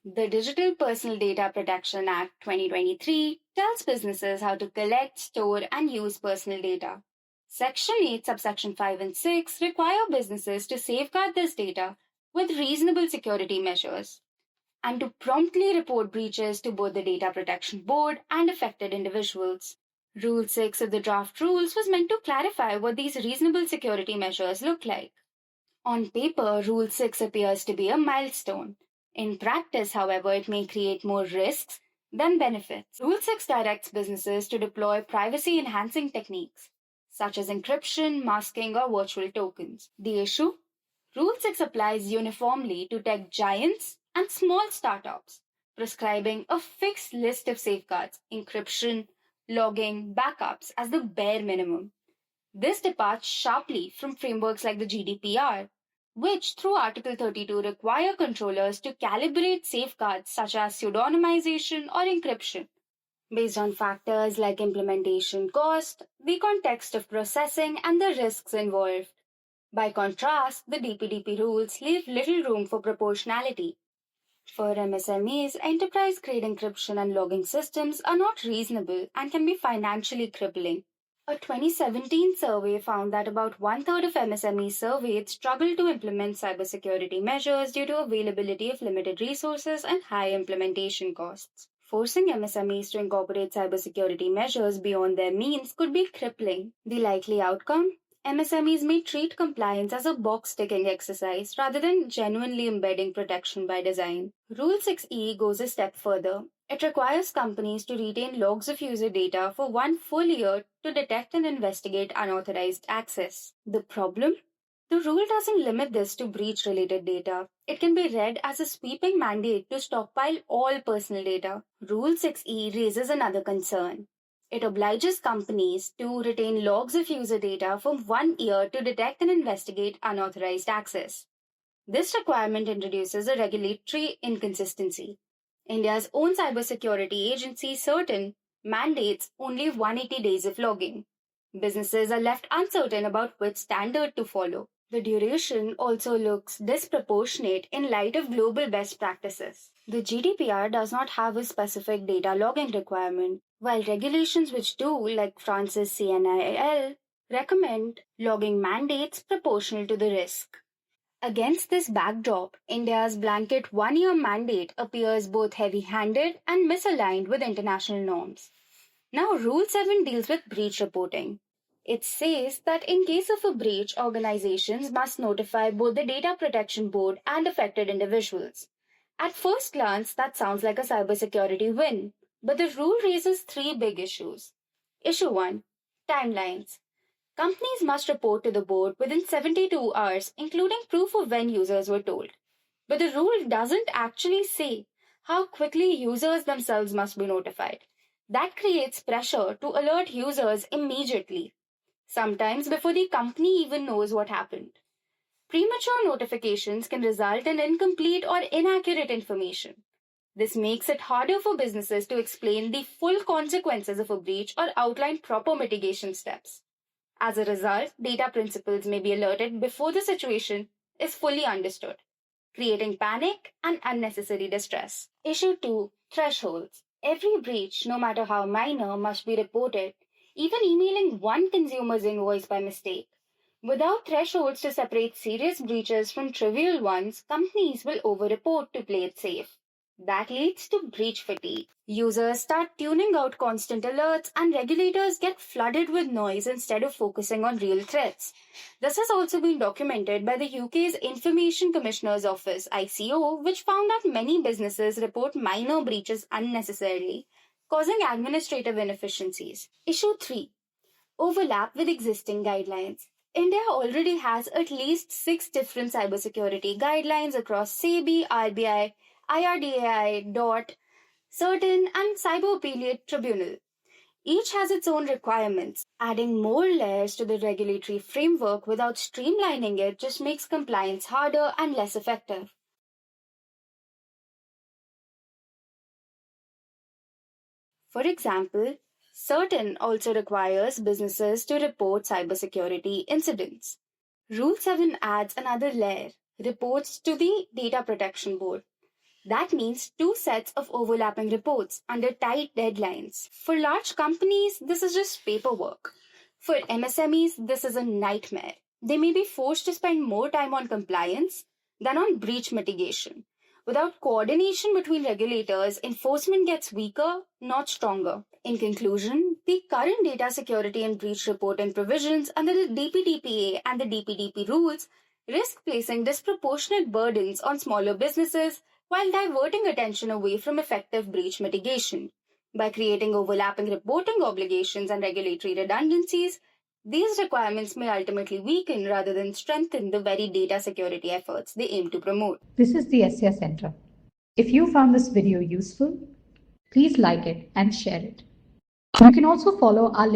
The Digital Personal Data Protection Act 2023 tells businesses how to collect, store, and use personal data. Section 8, subsection 5 and 6 require businesses to safeguard this data with reasonable security measures and to promptly report breaches to both the Data Protection Board and affected individuals. Rule 6 of the draft rules was meant to clarify what these reasonable security measures look like. On paper, Rule 6 appears to be a milestone. In practice, however, it may create more risks than benefits. Rule 6 directs businesses to deploy privacy-enhancing techniques, such as encryption, masking, or virtual tokens. The issue? Rule 6 applies uniformly to tech giants and small startups, prescribing a fixed list of safeguards, encryption, logging, backups as the bare minimum. This departs sharply from frameworks like the GDPR, which through Article 32 require controllers to calibrate safeguards such as pseudonymization or encryption based on factors like implementation cost, the context of processing, and the risks involved. By contrast, the DPDP rules leave little room for proportionality. For MSMEs, enterprise-grade encryption and logging systems are not reasonable and can be financially crippling. A 2017 survey found that about one-third of MSMEs surveyed struggle to implement cybersecurity measures due to availability of limited resources and high implementation costs. Forcing MSMEs to incorporate cybersecurity measures beyond their means could be crippling. The likely outcome? MSMEs may treat compliance as a box-ticking exercise rather than genuinely embedding protection by design. Rule 6E goes a step further. It requires companies to retain logs of user data for 1 full year to detect and investigate unauthorized access. The problem? The rule doesn't limit this to breach-related data. It can be read as a sweeping mandate to stockpile all personal data. Rule 6E raises another concern. It obliges companies to retain logs of user data for 1 year to detect and investigate unauthorized access. This requirement introduces a regulatory inconsistency. India's own cybersecurity agency, CERTAN, mandates only 180 days of logging. Businesses are left uncertain about which standard to follow. The duration also looks disproportionate in light of global best practices. The GDPR does not have a specific data logging requirement, while regulations which do, like France's CNIL, recommend logging mandates proportional to the risk. Against this backdrop, India's blanket 1-year mandate appears both heavy-handed and misaligned with international norms. Now, Rule 7 deals with breach reporting. It says that in case of a breach, organizations must notify both the Data Protection Board and affected individuals. At first glance, that sounds like a cybersecurity win, but the rule raises 3 big issues. Issue 1. Timelines. Companies must report to the board within 72 hours, including proof of when users were told. But the rule doesn't actually say how quickly users themselves must be notified. That creates pressure to alert users immediately, sometimes before the company even knows what happened. Premature notifications can result in incomplete or inaccurate information. This makes it harder for businesses to explain the full consequences of a breach or outline proper mitigation steps. As a result, data principals may be alerted before the situation is fully understood, creating panic and unnecessary distress. Issue 2. Thresholds. Every breach, no matter how minor, must be reported, even emailing one consumer's invoice by mistake. Without thresholds to separate serious breaches from trivial ones, companies will over-report to play it safe. That leads to breach fatigue. Users start tuning out constant alerts and regulators get flooded with noise instead of focusing on real threats. This has also been documented by the UK's Information Commissioner's Office, ICO, which found that many businesses report minor breaches unnecessarily, causing administrative inefficiencies. Issue 3. Overlap with existing guidelines. India already has at least 6 different cybersecurity guidelines across SEBI, RBI, IRDAI, DOT, CERTAN, and Cyber Appellate Tribunal. Each has its own requirements. Adding more layers to the regulatory framework without streamlining it just makes compliance harder and less effective. For example, CERTAN also requires businesses to report cybersecurity incidents. Rule 7 adds another layer, reports to the Data Protection Board. That means two sets of overlapping reports under tight deadlines. For large companies, this is just paperwork. For MSMEs, this is a nightmare. They may be forced to spend more time on compliance than on breach mitigation. Without coordination between regulators, enforcement gets weaker, not stronger. In conclusion, the current data security and breach reporting provisions under the DPDPA and the DPDP rules risk placing disproportionate burdens on smaller businesses while diverting attention away from effective breach mitigation. By creating overlapping reporting obligations and regulatory redundancies, these requirements may ultimately weaken rather than strengthen the very data security efforts they aim to promote. This is the SCR Center. If you found this video useful, please like it and share it. You can also follow our